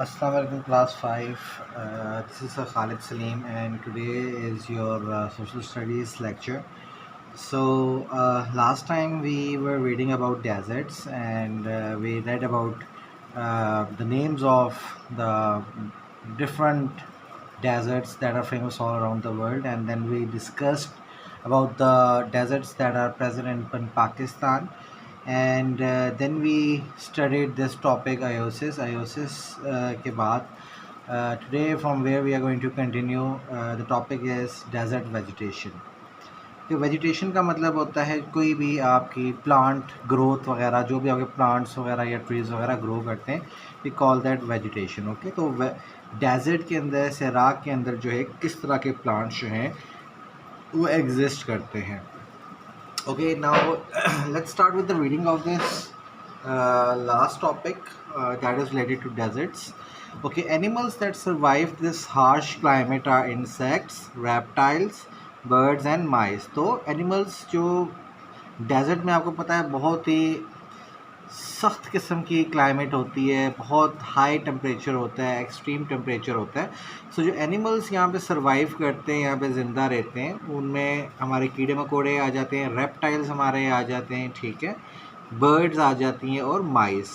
Assalamu alaikum class 5. This is Khalid Salim and today is your social studies lecture. So last time we were reading about deserts and we read about the names of the different deserts that are famous all around the world, and then we discussed about the deserts that are present in Pakistan, and then we studied this topic iosis के बाद today from where we are going to continue. The topic is desert vegetation. कि vegetation का मतलब होता है कोई भी आपकी प्लांट ग्रोथ वगैरह, जो भी आपके प्लांट्स वगैरह या ट्रीज़ वगैरह ग्रो करते हैं, we call that vegetation. Okay, तो डेजर्ट के अंदर, सैराग के अंदर जो है किस तरह के प्लांट्स जो हैं वो एग्जिस्ट करते हैं. Okay, now let's start with the reading of this last topic that is related to deserts. Okay, animals that survive this harsh climate are insects, reptiles, birds and mice. तो animals जो desert में आपको पता है बहुत ही सख्त किस्म की क्लाइमेट होती है, बहुत हाई टेम्परेचर होता है, एक्सट्रीम टेम्परेचर होता है. सो जो एनिमल्स यहाँ पे सरवाइव करते हैं, यहाँ पे ज़िंदा रहते हैं, उनमें हमारे कीड़े मकोड़े आ जाते हैं, रेप्टाइल्स हमारे आ जाते हैं, ठीक है, बर्ड्स आ जाती हैं और mice.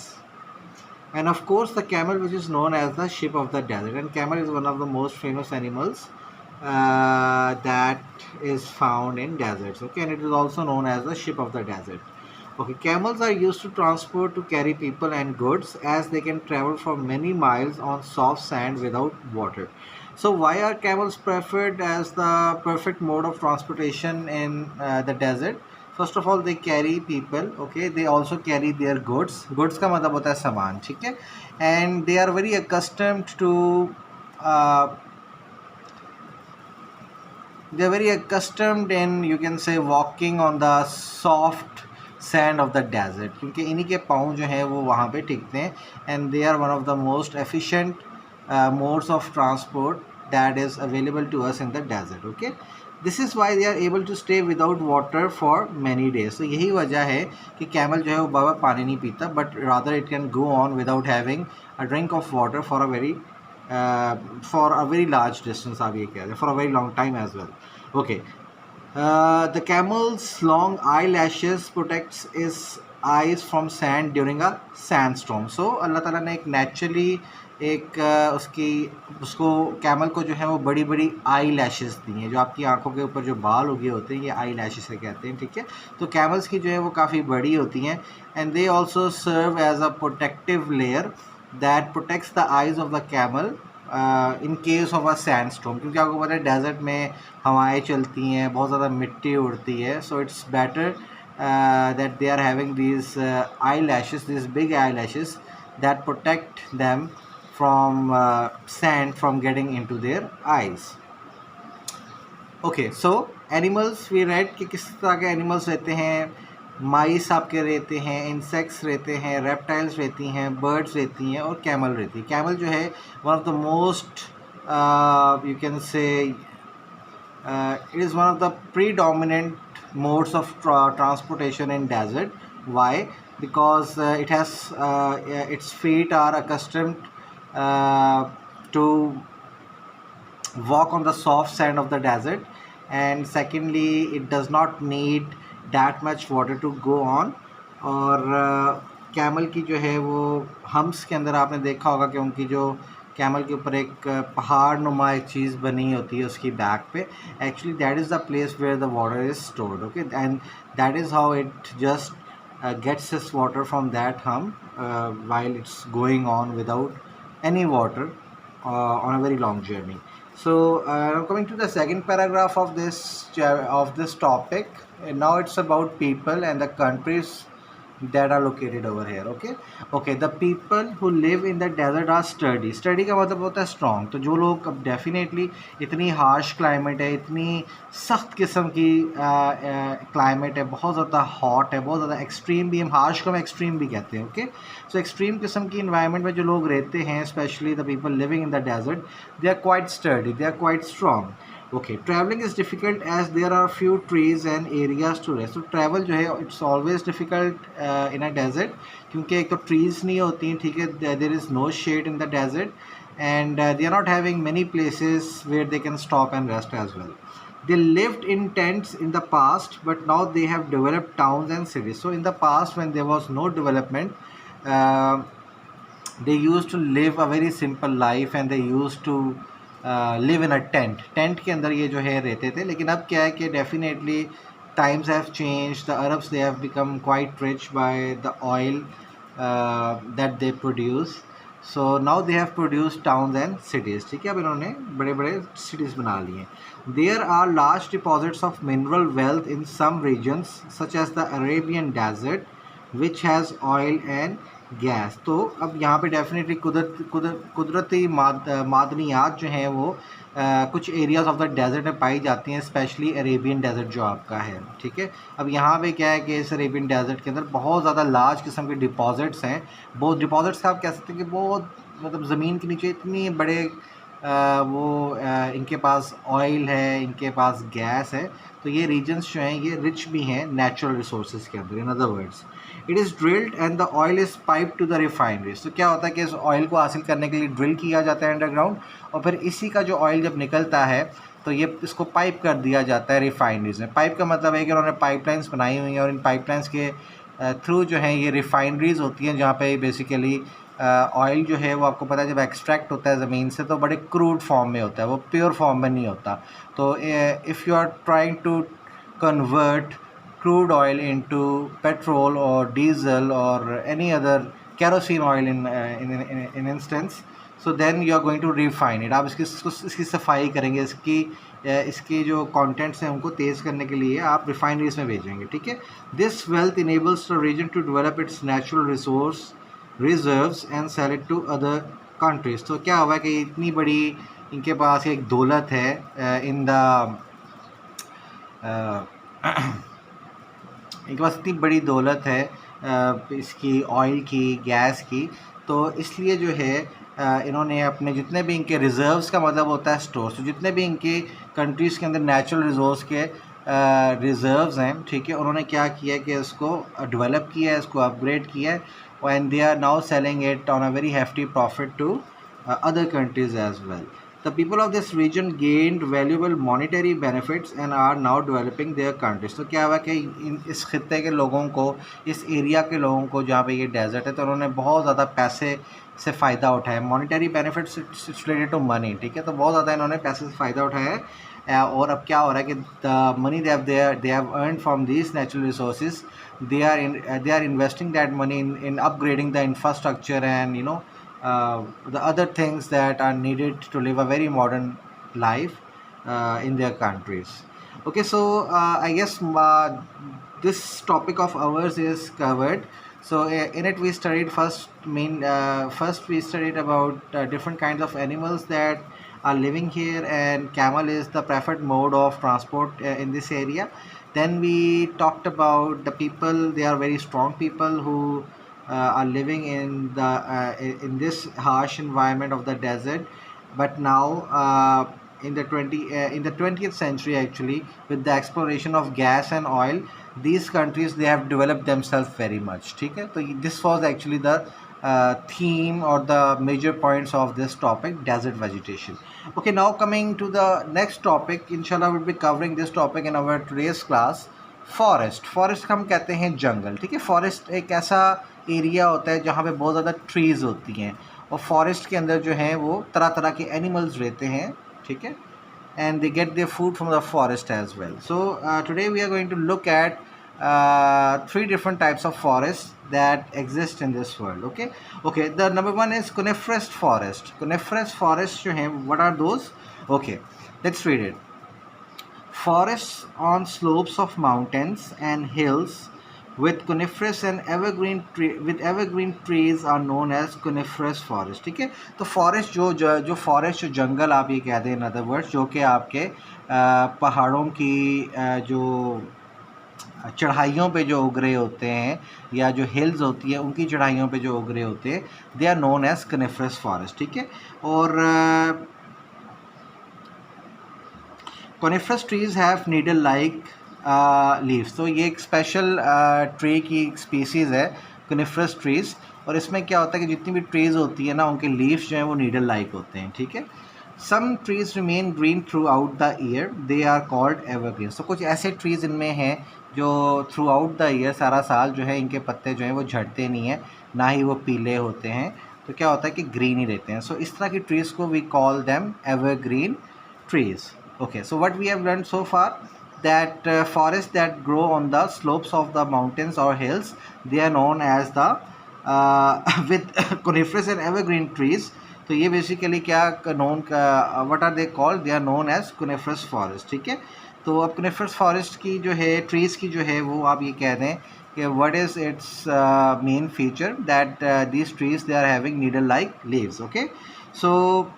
And of course the camel which is known as the ship of the desert. And camel is one of the most famous animals that is found in deserts. Okay, and it is also known as the ship of the desert. Okay, camels are used to transport to carry people and goods, as they can travel for many miles on soft sand without water. So why are camels preferred as the perfect mode of transportation in the desert? First of all, they carry people. Okay, they also carry their goods. Goods का मतलब होता है सामान, ठीक है, and they are very accustomed to they are very accustomed in, you can say, walking on the soft sand of the desert, क्योंकि इन्हीं के पाँव जो है वो वहाँ पे टिकते हैं. and they are one of the most efficient modes of transport that is available to us in the desert. Okay, this is why they are able to stay without water for many days. तो यही वजह है कि camel जो है वो बाबा पानी नहीं पीता, but rather it can go on without having a drink of water for a very large distance, आप ये कह रहे हैं, for a very long time as well. Okay, the camel's long eyelashes protects its eyes from sand during a sandstorm. So अल्लाह ताला ने एक naturally एक उसको कैमल को जो है वो बड़ी बड़ी आई लैशेस दी हैं. जो आपकी आंखों के ऊपर जो बाल उगे होते हैं, ये आई लैशेस से कहते हैं, ठीक है. तो कैमल्स की जो है वो काफ़ी बड़ी होती हैं, and they also serve as a protective layer that protects the eyes of the camel in case of a sand storm. क्योंकि आपको पता है डेजर्ट में हवाएं चलती हैं, बहुत ज़्यादा मिट्टी उड़ती है. So it's better that they are having these eyelashes, these big eyelashes that protect them from sand from getting into their eyes. Okay, so animals we read कि किस तरह के animals रहते हैं. माइस आपके रहते हैं, इंसेक्ट्स रहते हैं, रेप्टाइल्स रहती हैं, बर्ड्स रहती हैं और कैमल रहती है. कैमल जो है one of the most, you can say, it is one of the predominant modes of transportation in desert. Why? Because it has its feet are accustomed to walk on the soft sand of the desert, and secondly it does not need that much water to go on. और camel की जो है वो hums के अंदर आपने देखा होगा कि उनकी जो कैमल के ऊपर एक पहाड़ नुमा एक चीज़ बनी होती है उसकी बैक पे. Actually that is the place where the water is stored. Okay, and that is how it just gets its water from that hump while it's going on without any water on a very long journey. So coming to the second paragraph of this topic, and now it's about people and the countries that are located over here. Okay, the people who live in the desert are sturdy का मतलब होता है strong. तो जो लोग, अब definitely इतनी harsh climate है, इतनी सख्त किस्म की climate है, बहुत ज़्यादा hot है, बहुत ज़्यादा extreme भी, हम harsh को हम extreme भी कहते हैं. ओके, so extreme किस्म की environment में जो लोग रहते हैं, especially the people living in the desert, they are quite sturdy, they are quite strong. Okay, travelling is difficult as there are few trees and areas to rest. तो travel जो है it's always difficult in a desert, क्योंकि एक तो trees नहीं होती, ठीक है, there is no shade in the desert, and they are not having many places where they can stop and rest as well. They lived in tents in the past, but now they have developed towns and cities. So in the past, when there was no development, uh, they used to live a very simple life and they used to live in a tent के अंदर ये जो है रहते थे. लेकिन अब क्या है कि definitely times have changed. The Arabs, they have become quite rich by the oil that they produce. So now they have produced towns and cities. ठीक है, अब इन्होंने बड़े बड़े cities बना लिए. There are large deposits of mineral wealth in some regions such as the Arabian desert, which has oil and gas. तो अब यहाँ पे डेफिनेटली कुदरती मादनियात जो हैं वो कुछ एरियाज़ ऑफ द डेजर्ट में पाई जाती हैं, स्पेशली अरेबियन डेजर्ट जो आपका है. ठीक है, अब यहाँ पे क्या है कि इस अरेबियन डेजर्ट के अंदर बहुत ज़्यादा लार्ज किस्म के डिपॉजिट्स हैं. बहुत डिपॉजिट्स का आप कह सकते हैं कि बहुत मतलब ज़मीन के नीचे इतनी बड़े इनके पास ऑयल है, इनके पास गैस है. तो ये रीजन्स जो हैं ये रिच भी हैं नेचुरल रिसोर्सेज के अंदर. In other words, it is drilled and the oil is pipe to the refineries. तो क्या होता है कि इस ऑयल को हासिल करने के लिए ड्रिल किया जाता है अंडरग्राउंड, और फिर इसी का जो ऑयल जब निकलता है तो ये इसको पाइप कर दिया जाता है रिफाइनरीज में. पाइप का मतलब है कि उन्होंने पाइपलाइंस बनाई हुई हैं और इन पाइपलाइंस के थ्रू जो है ये रिफाइनरीज होती हैं, जहाँ पे बेसिकली ऑयल जो है वो आपको पता है जब एक्सट्रैक्ट होता है ज़मीन से तो बड़े क्रूड फॉर्म में होता है, वो प्योर फॉर्म में नहीं होता. तो if you are trying to convert crude oil into petrol or diesel or any other kerosene oil in instance, so then you are going to refine it. आप इसकी सफाई करेंगे, इसकी जो contents हैं उनको तेज़ करने के लिए आप refineries में भेजेंगे. ठीक है, this wealth enables the region to develop its natural reserves and sell it to other countries. तो क्या हुआ कि इतनी बड़ी इनके पास एक दौलत है इन द इनके पास इतनी बड़ी दौलत है इसकी ऑयल की, गैस की. तो इसलिए जो है इन्होंने अपने जितने भी इनके रिज़र्व्स का मतलब होता है स्टोर्स, तो जितने भी इनके कंट्रीज़ के अंदर नेचुरल रिसोर्स के रिज़र्व्स हैं, ठीक है, उन्होंने क्या किया कि इसको डेवलप किया है, इसको अपग्रेड किया है, and they are now selling it on a very hefty profit to other countries as well. The people of this region gained valuable monetary benefits and are now developing their countries. तो क्या हुआ कि इस खित्ते के लोगों को, इस एरिया के लोगों को जहाँ पे ये डेजर्ट है, तो उन्होंने बहुत ज़्यादा पैसे से फ़ायदा उठाया. Monetary benefits it's related to money. ठीक है, तो बहुत ज़्यादा इन्होंने पैसे से फ़ायदा उठाया है. और अब क्या हो रहा है कि the money they have earn from these natural resources, they are investing that money in upgrading the infrastructure and you know the other things that are needed to live a very modern life in their countries. Okay, so I guess this topic of ours is covered. So in it we studied first we studied about different kinds of animals that are living here, and camel is the preferred mode of transport in this area. Then we talked about the people. They are very strong people who are living in this harsh environment of the desert. But now in the 20th century, actually, with the exploration of gas and oil, these countries, they have developed themselves very much. ठीक है, तो this was actually the theme or the major points of this topic, desert vegetation. Okay, now coming to the next topic, inshallah we'll be covering this topic in our today's class. Forest हम कहते हैं जंगल. ठीक है, forest एक ऐसा area होता है जहाँ पे बहुत ज़्यादा ट्रीज़ होती हैं, और फॉरेस्ट के अंदर जो हैं वो तरह तरह के एनिमल्स रहते हैं. ठीक है, and they get their food from the forest as well. So today we are going to look at 3 different types of forests that exist in this world. Okay, the number one is coniferous forest. Coniferous forests जो हैं, what are those? Okay, let's read it. Forests on slopes of mountains and hills with coniferous and evergreen trees are known as coniferous forest. ठीक है, तो forest जो forest जो जंगल आप ये कहते हैं, इन अदर वर्ड्स, जो कि आपके पहाड़ों की जो चढ़ाइयों पे जो उग रहे होते हैं, या जो हिल्स होती है उनकी चढ़ाइयों पे जो उग रहे होते हैं, they are known as coniferous forest. ठीक है, और coniferous trees have needle like leaves. तो ये एक स्पेशल ट्री की स्पीसीज़ है कोनिफरस ट्रीज, और इसमें क्या होता है कि जितनी भी ट्रीज होती है ना उनके लीव्स जो हैं वो नीडल लाइक होते हैं, ठीक है। Some trees remain green throughout the year, they are called evergreen. तो कुछ ऐसे ट्रीज इनमें हैं जो थ्रू आउट द ईयर, सारा साल जो है इनके पत्ते जो हैं वो झड़ते नहीं हैं, ना ही वो पीले होते हैं, तो क्या होता है कि ग्रीन ही रहते हैं। सो इस तरह की ट्रीज़ को we call them evergreen trees. Okay, so what we have learned so far, that forests that grow on the slopes of the mountains or hills, they are known as the with coniferous and evergreen trees. तो ये basically क्या known what are they called, they are known as coniferous forest, ठीक है। तो अब coniferous forest की जो है ट्रीज़ की जो है वो आप ये कह दें कि what is its main feature, that these trees they are having needle like leaves. Okay, so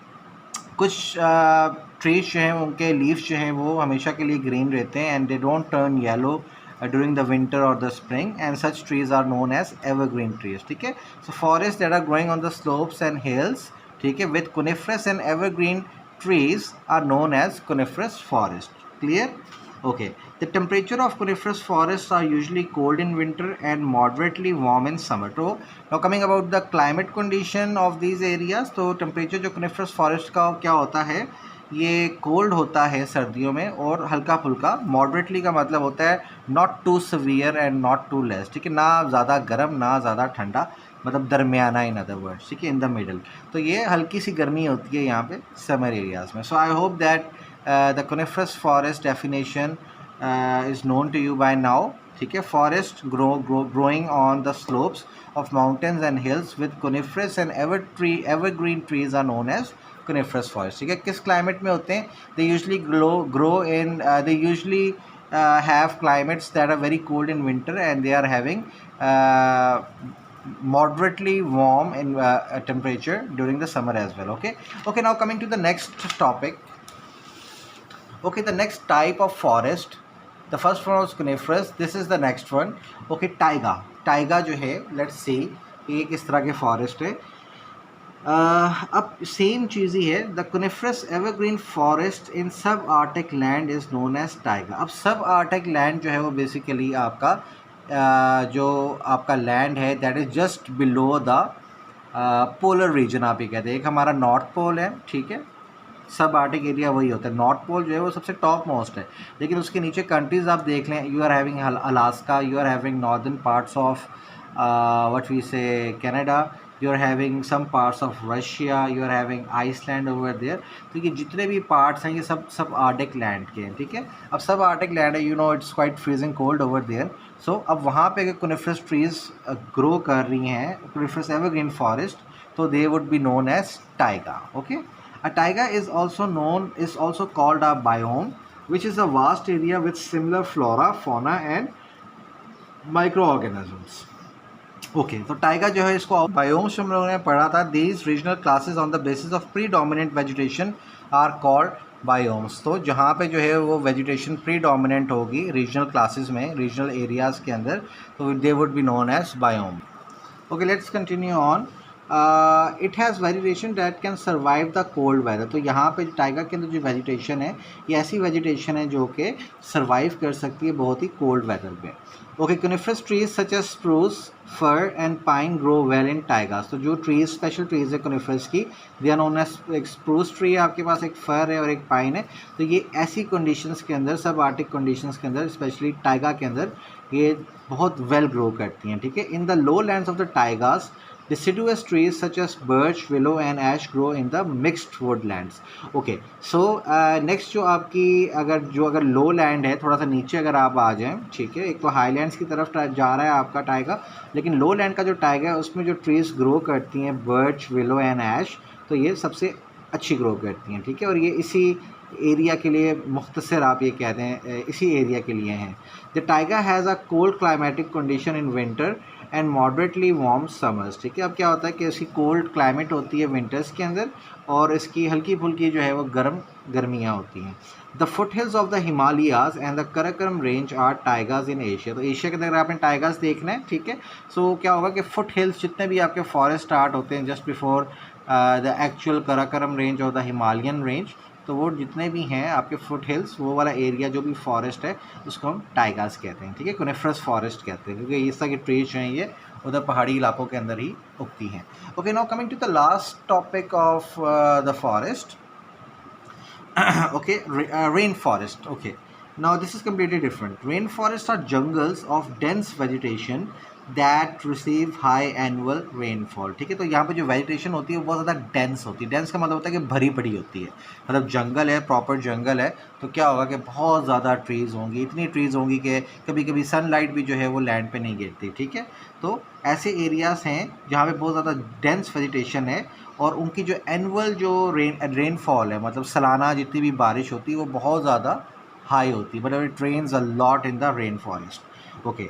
कुछ ट्रीज जो हैं उनके लीव्स जो हैं वो हमेशा के लिए ग्रीन रहते हैं, and they don't turn yellow during the winter or the spring, and such trees are known as evergreen trees, ठीक है। so forests that are growing on the slopes and hills, ठीक है, with coniferous and evergreen trees are known as coniferous forest. Clear? Okay, the temperature of coniferous forests are usually cold in winter and moderately warm in summer. So now coming about the climate condition of these areas, तो temperature जो coniferous forest का क्या होता है, ये cold होता है सर्दियों में और हल्का फुल्का, मॉडरेटली का मतलब होता है not too severe and not too less, ठीक है, ना ज़्यादा गर्म ना ज़्यादा ठंडा, मतलब दरमियाना, इन अदर वर्ड्स, ठीक है, इन द मिडल। तो ये हल्की सी गर्मी होती है यहाँ पे समर एरियाज़ में। So I hope that the coniferous forest definition is known to you by now, ठीक है। Forest growing on the slopes of mountains and hills with coniferous and evergreen trees are known as coniferous forest, ठीक है। किस climate में होते हैं, they usually grow in they usually have climates that are very cold in winter, and they are having moderately warm in temperature during the summer as well. Okay, now coming to the next topic. Okay, the next type of forest, the first one was coniferous, this is the next one. Okay, taiga जो है, let's see ये किस तरह के forest है। अब same चीज़ ही है, the coniferous evergreen forest in subarctic land is known as taiga. अब सब आर्टिक लैंड जो है वो बेसिकली आपका जो आपका लैंड है that is just below the polar region, आप ये कहते हैं। एक हमारा नॉर्थ पोल है, ठीक है, सब आर्टिक एरिया वही होता है, नॉर्थ पोल जो है वो सबसे टॉप मोस्ट है, लेकिन उसके नीचे कंट्रीज़ आप देख लें, you are having Alaska, you are having northern parts of what we say Canada, you are having some parts of Russia, you are having Iceland over there। तो ये जितने भी पार्ट्स हैं ये सब आर्टिक लैंड के हैं, ठीक है। अब सब आर्टिक लैंड है, you know it's quite freezing cold over there. So अब वहाँ पे अगर कोनिफरस ट्रीज ग्रो कर रही हैं, कोनिफरस एवरग्रीन फॉरेस्ट, तो they would be known as taiga. Okay, a taiga is also called a biome which is a vast area with similar flora, fauna and microorganisms. Okay, तो taiga जो है इसको biomes हम लोगों ने पढ़ा था, these regional classes on the basis of predominant vegetation are called biomes. तो जहाँ पे जो है वो वेजिटेशन प्रीडोमिनेंट होगी रीजनल क्लासेस में, रीजनल एरियाज़ के अंदर, तो they would be known as biome. Okay, let's continue on. It has vegetation that can survive the cold weather. तो यहाँ पे टाइगर के अंदर जो वेजिटेशन है ये ऐसी वेजिटेशन है जो कि सर्वाइव कर सकती है बहुत ही कोल्ड वेदर में। Okay, coniferous trees such as spruce, fir and pine grow well in taigas. तो जो ट्रीज स्पेशल ट्रीज है कोनिफरस की, दे आर नोन एज, एक स्प्रूस ट्री है आपके पास, एक फर है और एक पाइन है। तो ये ऐसी कंडीशंस के अंदर, सब आर्टिक कंडीशंस के अंदर, स्पेशली टाइगा के अंदर ये बहुत वेल ग्रो करती हैं, ठीक है। In the lowlands of the taigas deciduous trees such as birch, willow and ash grow in the mixed woodlands. Okay, so next जो आपकी अगर लो लैंड है, थोड़ा सा नीचे अगर आप आ जाएं, ठीक है, एक तो हाईलैंड्स की तरफ जा रहा है आपका टाइगा, लेकिन लो लैंड का जो टाइगा है उसमें जो ट्रीज ग्रो करती हैं बर्च, विलो एंड ऐश, तो ये सबसे अच्छी ग्रो करती हैं, ठीक है, और ये इसी एरिया के लिए मुख्तसर आप ये कहते हैं इसी एरिया के लिए हैं। The Tyga has a cold climatic condition in winter and moderately warm summers, ठीक है। अब क्या होता है कि इसकी कोल्ड क्लाइमेट होती है विंटर्स के अंदर और इसकी हल्की फुल्की जो है वो गर्मियाँ होती हैं। The foothills of the Himalayas and the Karakoram range are taigas in Asia. तो एशिया के अंदर आपने टाइगाज देखना है, ठीक है। सो क्या होगा कि फुट हिल्स जितने भी आपके फॉरेस्ट स्टार्ट होते हैं just before the actual Karakoram range और द हिमालयन रेंज, तो वो जितने भी हैं आपके फुट हिल्स, वो वाला एरिया जो भी फॉरेस्ट है उसको हम टाइगास कहते हैं, ठीक है, कोनिफरस फॉरेस्ट कहते हैं, क्योंकि इस तरह की ट्रीज जो हैं ये उधर पहाड़ी इलाकों के अंदर ही उगती हैं। Okay, now coming to the last topic of the forest. Okay, rainforest. Okay, now this is completely different. Rainforests are jungles of dense vegetation that receive high annual rainfall. ठीक है, तो यहाँ पे जो वेजिटेशन होती है वो बहुत ज़्यादा डेंस होती है. डेंस का मतलब होता है कि भरी पड़ी होती है, मतलब जंगल है, प्रॉपर जंगल है, तो क्या होगा कि बहुत ज़्यादा ट्रीज़ होंगी, इतनी ट्रीज़ होंगी कि कभी कभी सनलाइट भी जो है वो लैंड पे नहीं गिरती. ठीक है, तो ऐसे एरियाज़ हैं जहाँ पे बहुत ज़्यादा डेंस वेजिटेशन है, और उनकी जो एनुअल जो रेनफॉल है, मतलब सालाना जितनी भी बारिश होती है वो बहुत ज़्यादा हाई होती है, मतलब it rains a lot in the rainforest. Okay,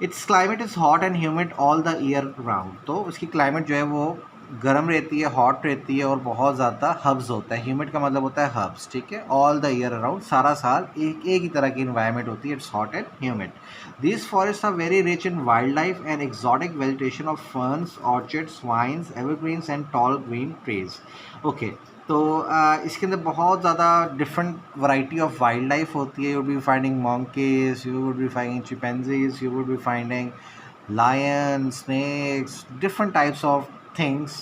it's climate is hot and humid all the year round. तो इसकी क्लाइमेट जो है वो गर्म रहती है, हॉट रहती है, और बहुत ज़्यादा हब्स होता है. ह्यूमिड का मतलब होता है हब्स, ठीक है, ऑल द ईयर अराउंड, सारा साल एक ही तरह की इन्वायरमेंट होती है. It's hot and humid. These forests are very rich in wildlife and exotic vegetation of ferns, orchids, vines, evergreens and tall green trees. Okay, तो इसके अंदर बहुत ज़्यादा different variety of wild life होती है. You would be finding monkeys, you would be finding chimpanzees, you would be finding lions, snakes, different types of things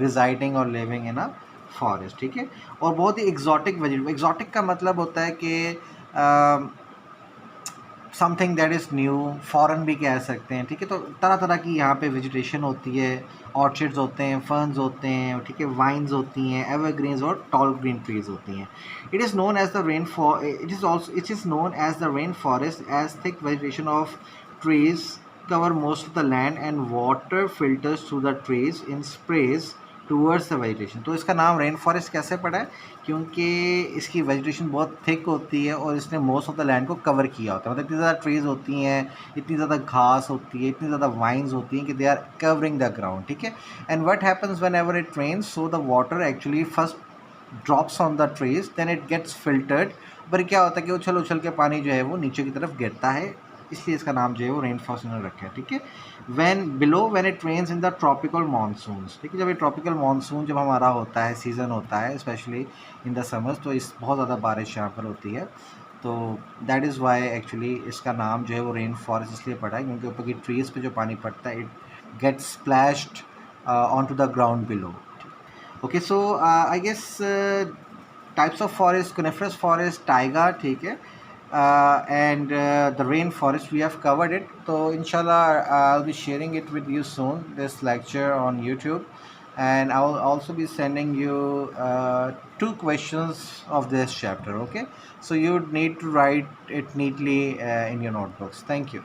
residing or living in a forest. ठीक है, और बहुत ही exotic का मतलब होता है कि something that is new, foreign भी कह सकते हैं. ठीक है, तो तरह तरह की यहाँ पे वेजिटेशन होती है, ऑर्चिड्स होते हैं, फर्न्स होते हैं, ठीक है, वाइन्स होती हैं, एवरग्रीन्स और टॉल ग्रीन ट्रीज होती हैं. It is known as the it is known as the rainforest as thick vegetation of trees cover most of the land and water filters through the trees in sprays towards the vegetation. तो इसका नाम rain forest कैसे पड़ा है? क्योंकि इसकी vegetation बहुत thick होती है और इसने मोस्ट ऑफ द लैंड को कवर किया होता है. मतलब इतनी ज़्यादा ट्रीज़ होती हैं, इतनी ज़्यादा घास होती है, इतनी ज़्यादा वाइन्स होती हैं कि they are covering the ground. ठीक है, and what happens whenever it rains, so the water actually first drops on the trees, then it gets filtered. पर क्या होता है कि उछल उछल के पानी जो है वो नीचे की तरफ गिरता है, इसलिए इसका नाम जो है वो रेन फॉरेस्ट ने रखा है. ठीक है, when it rains in the tropical monsoons. ठीक है, जब ये ट्रॉपिकल मानसून जब हमारा होता है, सीज़न होता है स्पेशली इन द समर्स, तो इस बहुत ज़्यादा बारिश यहाँ पर होती है. तो दैट इज़ वाई एक्चुअली इसका नाम जो है वो रेन फॉरेस्ट इसलिए पड़ा है, क्योंकि ऊपर की ट्रीज़ पे जो पानी पड़ता है it gets splashed on to the ground below. Okay, so I guess types of forest, coniferous forest, taiga, ठीक है, and the rainforest, we have covered it. So inshallah I'll be sharing it with you soon, this lecture on YouTube, and I will also be sending you 2 questions of this chapter. Okay, so you need to write it neatly in your notebooks. Thank you.